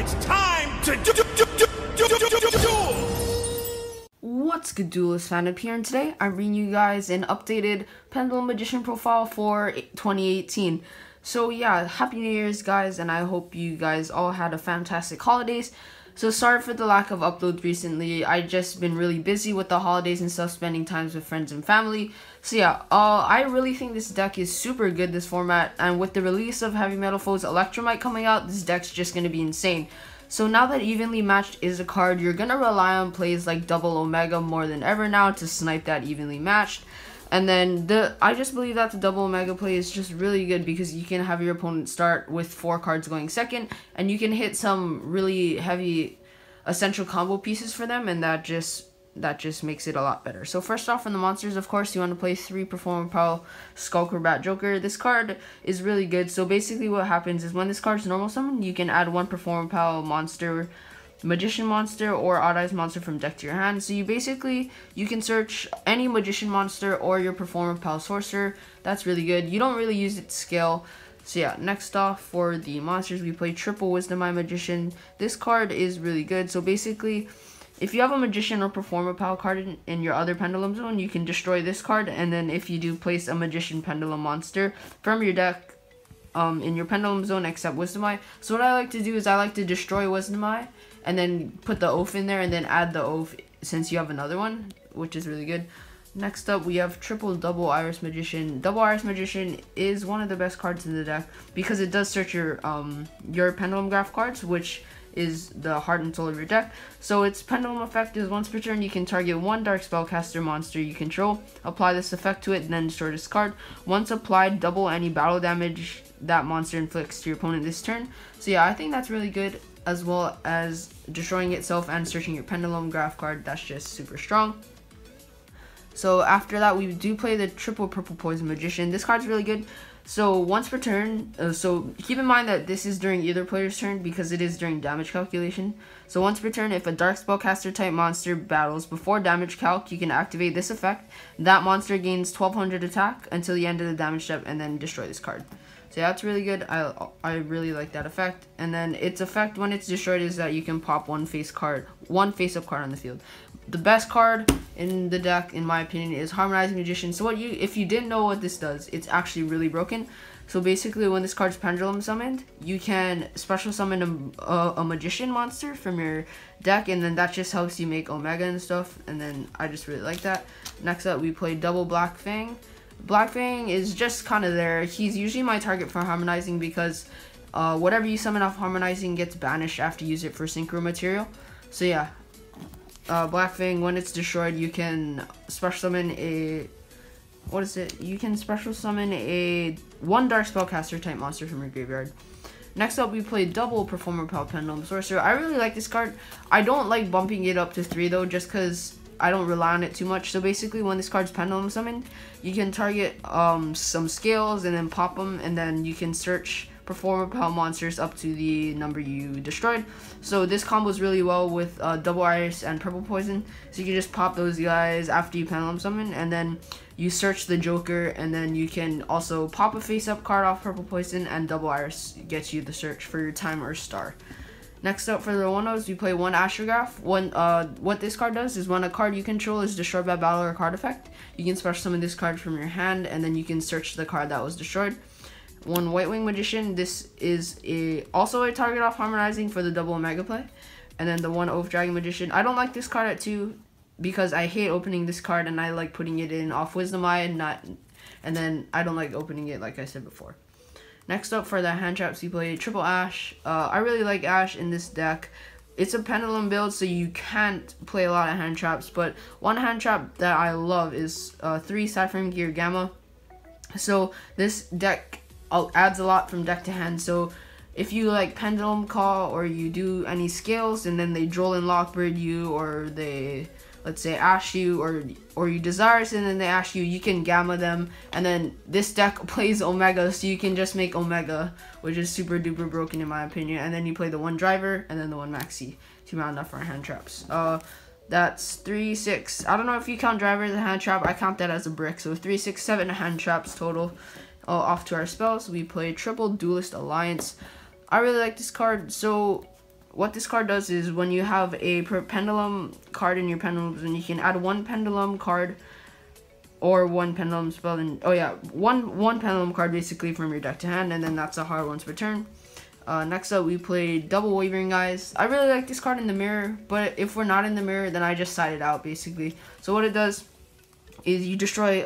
It's time to duel! What's good, duelist fandom here, and today I'm bringing you guys an updated Pendulum Magician profile for 2018. So yeah, Happy New Year's guys, and I hope you guys all had a fantastic holidays. So sorry for the lack of uploads recently. I just been really busy with the holidays and stuff, spending times with friends and family. So yeah, I really think this deck is super good, this format, and with the release of Heavy Metal Foes Electromite coming out, this deck's just gonna be insane. So now that Evenly Matched is a card, you're gonna rely on plays like Double Omega more than ever now to snipe that Evenly Matched. And then I just believe that the Double Omega play is just really good because you can have your opponent start with 4 cards going second, and you can hit some really heavy essential combo pieces for them, and that just makes it a lot better. So first off, from the monsters, of course, you want to play 3 Performer Pal Skulker Bat Joker. This card is really good. So basically what happens is when this card's normal summon, you can add 1 Performer Pal monster, Magician monster, or Odd Eyes monster from deck to your hand. So you can search any Magician monster or your Performer Pal Sorcerer. That's really good. You don't really use it to scale. So yeah, next off for the monsters, we play Triple Wisdom Eye Magician. This card is really good. So basically, if you have a Magician or Performer Pal card in your other Pendulum zone, you can destroy this card, and then if you do place a Magician Pendulum monster from your deck in your Pendulum zone except Wisdom Eye. So what I like to do is I like to destroy Wisdom Eye and then put the Oath in there and then add the Oath since you have another one, which is really good. Next up, we have Triple Double Iris Magician. Double Iris Magician is one of the best cards in the deck because it does search your Pendulum Graph cards, which is the heart and soul of your deck. So its Pendulum effect is once per turn you can target 1 Dark Spellcaster monster you control, apply this effect to it, and then destroy this card. Once applied, double any battle damage that monster inflicts to your opponent this turn. So yeah, I think that's really good, as well as destroying itself and searching your Pendulum Graph card. That's just super strong. So after that, we do play the Triple Purple Poison Magician. This card's really good. So once per turn, so keep in mind that this is during either player's turn because it is during damage calculation. So once per turn, if a Dark Spellcaster type monster battles before damage calc, you can activate this effect. That monster gains 1200 attack until the end of the damage step, and then destroy this card. So yeah, that's really good. I really like that effect. And then its effect when it's destroyed is that you can pop one face-up card on the field. The best card in the deck, in my opinion, is Harmonizing Magician. So if you didn't know what this does, it's actually really broken. So basically, when this card's Pendulum summoned, you can special summon a Magician monster from your deck, and then that just helps you make Omega and stuff. And then I just really like that. Next up, we play Double Black Fang. Black Fang is just kind of there. He's usually my target for Harmonizing because whatever you summon off Harmonizing gets banished after you use it for Synchro material. So yeah, Black Fang, when it's destroyed, you can special summon a... You can special summon a 1 Dark Spellcaster type monster from your graveyard. Next up, we play Double Performer Pal Pendulum Sorcerer. I really like this card. I don't like bumping it up to 3 though, just because I don't rely on it too much. So basically, when this card's Pendulum summoned, you can target some scales and then pop them, and then you can search Performer Pal monsters up to the number you destroyed. So this combos really well with Double Iris and Purple Poison. So you can just pop those guys after you Pendulum summon, and then you search the Joker, and then you can also pop a face-up card off Purple Poison, and Double Iris gets you the search for your time or star. Next up, for the 1-0s, we play 1 Astrograph. What this card does is when a card you control is destroyed by battle or card effect, you can special summon this card from your hand, and then you can search the card that was destroyed. 1 White Wing Magician. This is also a target off Harmonizing for the Double Omega play. And then the 1 Oath Dragon Magician. I don't like this card at 2 because I hate opening this card, and I like putting it in off Wisdom Eye, and then I don't like opening it, like I said before. Next up, for the hand traps, we play Triple Ash. I really like Ash in this deck. It's a Pendulum build, so you can't play a lot of hand traps, but one hand trap that I love is 3 Cypherm Gear Gamma. So this deck adds a lot from deck to hand. So if you like Pendulum Call, or you do any scales and then they Droll and Lockbird you, or they, let's say, Ash you, or you Desires and then they Ash you, you can Gamma them, and then this deck plays Omega, so you can just make Omega, which is super duper broken in my opinion. And then you play the 1 Driver and then the 1 Maxi to round up our hand traps. That's 3, 6. I don't know if you count Driver as a hand trap. I count that as a brick. So 3, 6, 7 hand traps total. Off to our spells, we play Triple Duelist Alliance. I really like this card. So what this card does is when you have a pendulum card in your pendulum zone, you can add one pendulum card or one pendulum spell, and one pendulum card basically from your deck to hand, and then that's a hard once per turn. Next up, we play Double Wavering Eyes. I really like this card in the mirror, but if we're not in the mirror, then I just side it out basically. So what it does is you destroy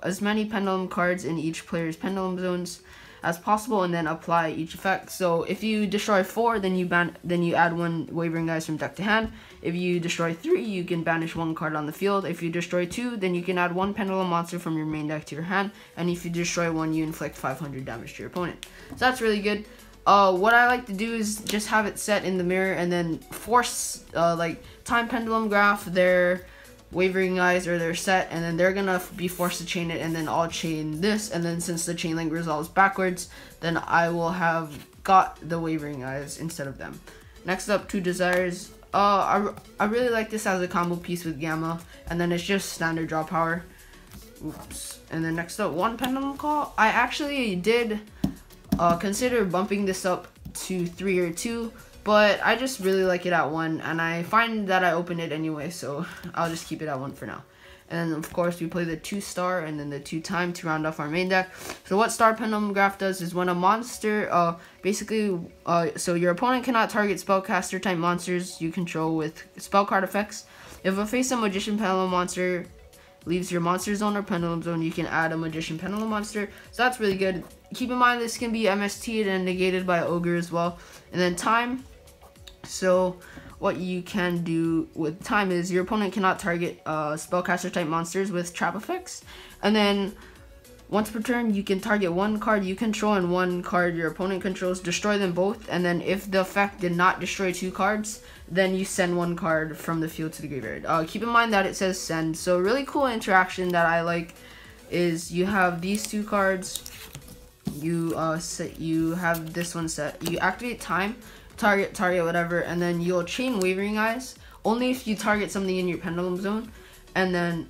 as many pendulum cards in each player's pendulum zones as possible, and then apply each effect. So if you destroy 4, then you add one Wavering Eyes from deck to hand. If you destroy 3, you can banish one card on the field. If you destroy 2, then you can add one pendulum monster from your main deck to your hand. And if you destroy 1, you inflict 500 damage to your opponent. So that's really good. What I like to do is just have it set in the mirror and then force like Time Pendulum Graph their Wavering Eyes or their set, and then they're gonna be forced to chain it, and then I'll chain this, and then since the chain link resolves backwards, then I will have got the Wavering Eyes instead of them. Next up, Two Desires. I really like this as a combo piece with Gamma, and then it's just standard draw power. Oops. And then next up, One Pendulum Call. I actually did consider bumping this up to 3 or 2, but I just really like it at 1, and I find that I open it anyway, so I'll just keep it at 1 for now. And then of course we play the 2-star and then the 2-time to round off our main deck. So what Star Pendulum Graph does is when a monster, so your opponent cannot target spellcaster type monsters you control with spell card effects. If a face-up Magician Pendulum monster leaves your monster zone or pendulum zone, you can add a Magician Pendulum monster. So that's really good. Keep in mind this can be MST'd and negated by Ogre as well. And then time. So what you can do with time is your opponent cannot target spellcaster type monsters with trap effects. And then once per turn, you can target one card you control and one card your opponent controls, destroy them both, and then if the effect did not destroy 2 cards, then you send 1 card from the field to the graveyard. Keep in mind that it says send. So really cool interaction that I like is you have these 2 cards, you have this one set, you activate time, target whatever, and then you'll chain Wavering Eyes only if you target something in your pendulum zone, and then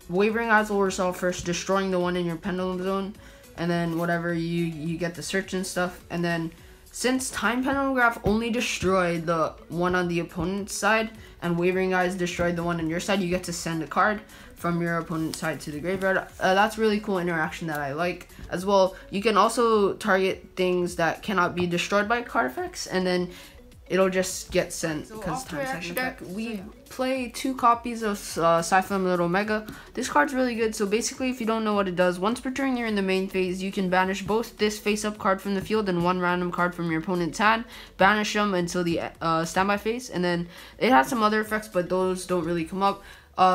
Wavering Eyes will resolve first, destroying the one in your pendulum zone, and then whatever you get the search and stuff. And then since Time Pendulum Graph only destroyed the one on the opponent's side and Wavering Eyes destroyed the one on your side, you get to send a card from your opponent's side to the graveyard. That's really cool interaction that I like. As well, you can also target things that cannot be destroyed by card effects, and then it'll just get sent because time section deck. We play 2 copies of Sci-Fi Little Mega. This card's really good. So basically, if you don't know what it does, once per turn you're in the main phase, you can banish both this face-up card from the field and 1 random card from your opponent's hand. Banish them until the standby phase, and then it has some other effects, but those don't really come up.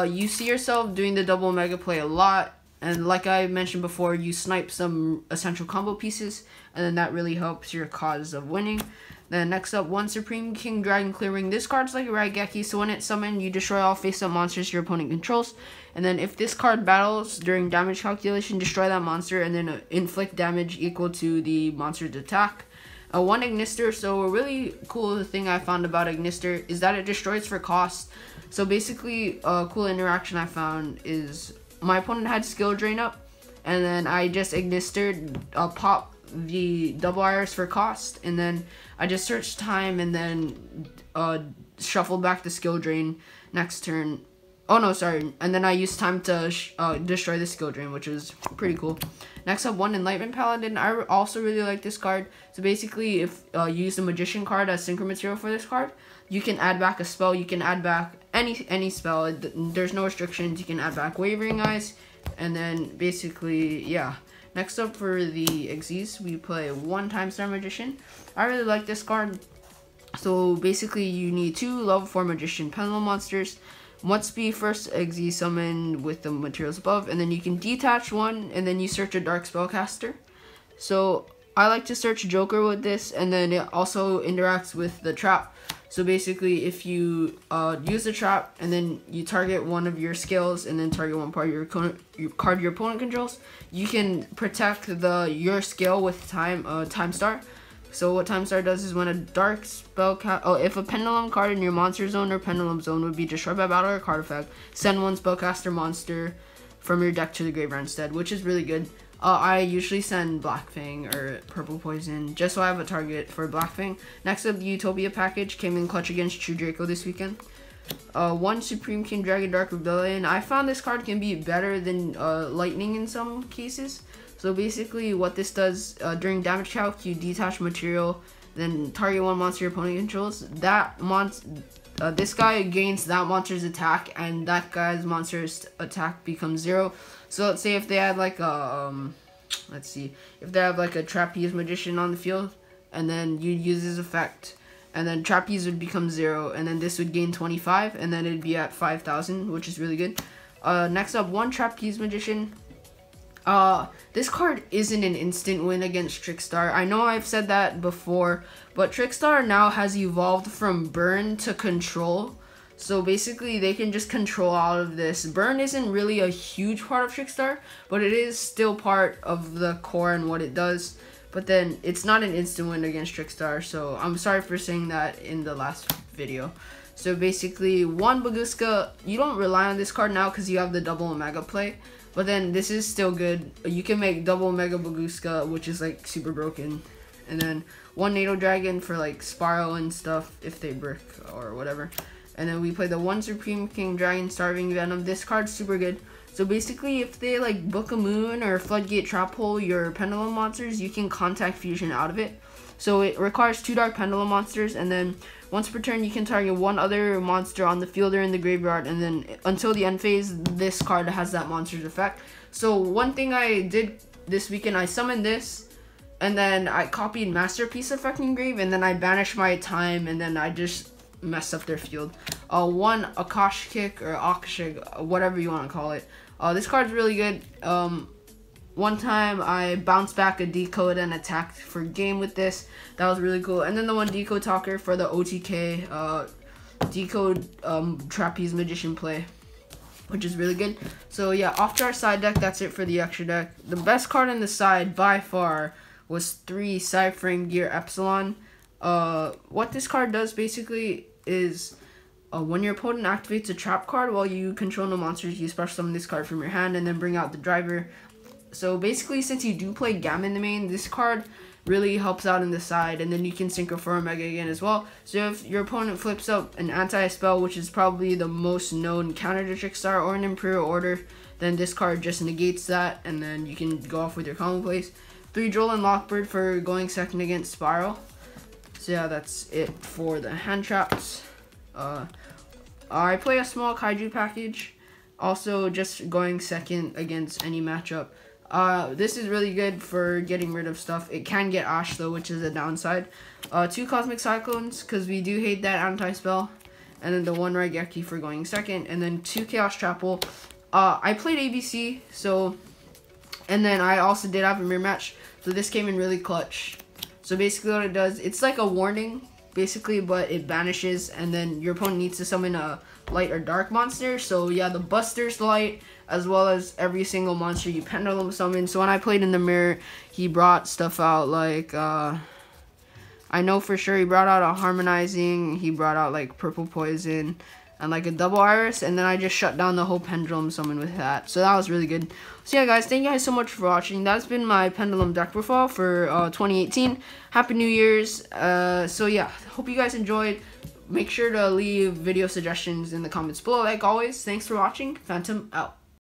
You see yourself doing the double mega play a lot, and like I mentioned before, you snipe some essential combo pieces, and then that really helps your cause of winning. Then next up, 1 Supreme King Dragon Clearing. This card's like a Raigeki, so when it's summoned, you destroy all face-up monsters your opponent controls. And then if this card battles during damage calculation, destroy that monster and then inflict damage equal to the monster's attack. 1 Ignister. So a really cool thing I found about Ignister is that it destroys for cost. So basically, a cool interaction I found is my opponent had skill drain up, and then I just Ignistered, pop the double iris for cost, and then I just searched time and then shuffled back the skill drain next turn. Oh no, sorry. And then I used time to destroy the skill drain, which was pretty cool. Next up, 1 Enlightenment Paladin. I also really like this card. So basically, if you use the Magician card as synchro material for this card, you can add back a spell. You can add back any spell. There's no restrictions. You can add back Wavering Eyes, and then basically, yeah. Next up for the Xyz, we play 1 Time-Star Magician. I really like this card. So basically, you need 2 level 4 Magician Pendulum monsters. Must be first Xyz summoned with the materials above, and then you can detach 1, and then you search a Dark Spellcaster. So I like to search Joker with this, and then it also interacts with the trap. So basically, if you use the trap and then you target one of your skills and then target one part of your card your opponent controls, you can protect your skill with Time Star. So what Time Star does is when a dark if a pendulum card in your monster zone or pendulum zone would be destroyed by battle or card effect, send 1 spellcaster monster from your deck to the graveyard instead, which is really good. I usually send Black Fang or Purple Poison just so I have a target for Black Fang. Next up, the Utopia package came in clutch against True Draco this weekend. One Supreme King Dragon Dark Rebellion. I found this card can be better than Lightning in some cases. So basically what this does, during damage calc, you detach material, then target one monster your opponent controls. This guy gains that monster's attack, and that guy's monster's attack becomes 0. So let's say if they had like a, if they have like a Trapeze Magician on the field, and then you use his effect, and then Trapeze would become 0, and then this would gain 25, and then it'd be at 5,000, which is really good. Next up, one Trapeze Magician. This card isn't an instant win against Trickstar. I know I've said that before, but Trickstar now has evolved from burn to control. So basically they can just control out of this. Burn isn't really a huge part of Trickstar, but it is still part of the core and what it does. But then it's not an instant win against Trickstar, so I'm sorry for saying that in the last video. So basically, one Baguska, you don't rely on this card now because you have the double Omega play. But then this is still good. You can make double Omega Baguska, which is like super broken. And then one NATO Dragon for like Spiral and stuff if they brick or whatever. And then we play the one Supreme King Dragon Starving Venom. This card's super good. So basically if they like Book a Moon or Floodgate Trap Hole your Pendulum monsters, you can Contact Fusion out of it. So it requires 2 Dark Pendulum monsters, and then once per turn you can target one other monster on the field or in the graveyard, and then until the end phase this card has that monster's effect. So one thing I did this weekend, I summoned this, and then I copied Masterpiece Effect Engrave, and then I banished my time, and then I just messed up their field. One Akashic or Akashic, whatever you want to call it. This card's really good. One time I bounced back a Decode and attacked for game with this. That was really cool. And then the one Decode Talker for the OTK Decode Trapeze Magician play, which is really good. So yeah, off to our side deck, that's it for the extra deck. The best card in the side by far was 3 Cyphering Gear Epsilon. What this card does basically is when your opponent activates a trap card while you control no monsters, you special summon this card from your hand and then bring out the driver. So basically, since you do play Gamma in the main, this card really helps out in the side, and then you can sync it for Omega again as well. So if your opponent flips up an anti-spell, which is probably the most known counter to Trickstar, or an Imperial Order, then this card just negates that, and then you can go off with your combo plays. 3 Droll and Lockbird for going second against Spiral. So yeah, that's it for the hand traps. I play a small Kaiju package, also just going second against any matchup. This is really good for getting rid of stuff. It can get Ash though, which is a downside. 2 Cosmic Cyclones, because we do hate that anti-spell. And then the 1 Raigeki for going second. And then 2 Chaos Trapple. I played ABC, so... And then I also did have a mirror match. So this came in really clutch. So basically what it does, it's like a warning, basically, but it banishes. And then your opponent needs to summon a light or dark monster. So yeah, the Buster's light, as well as every single monster you Pendulum summon. So when I played in the mirror, he brought stuff out like, I know for sure he brought out a Harmonizing, he brought out like Purple Poison, and like a Double Iris, and then I just shut down the whole Pendulum summon with that. So that was really good. So yeah guys, thank you guys so much for watching. That's been my Pendulum deck profile for 2018. Happy New Year's. So yeah, hope you guys enjoyed. Make sure to leave video suggestions in the comments below like always. Thanks for watching. Phantom out.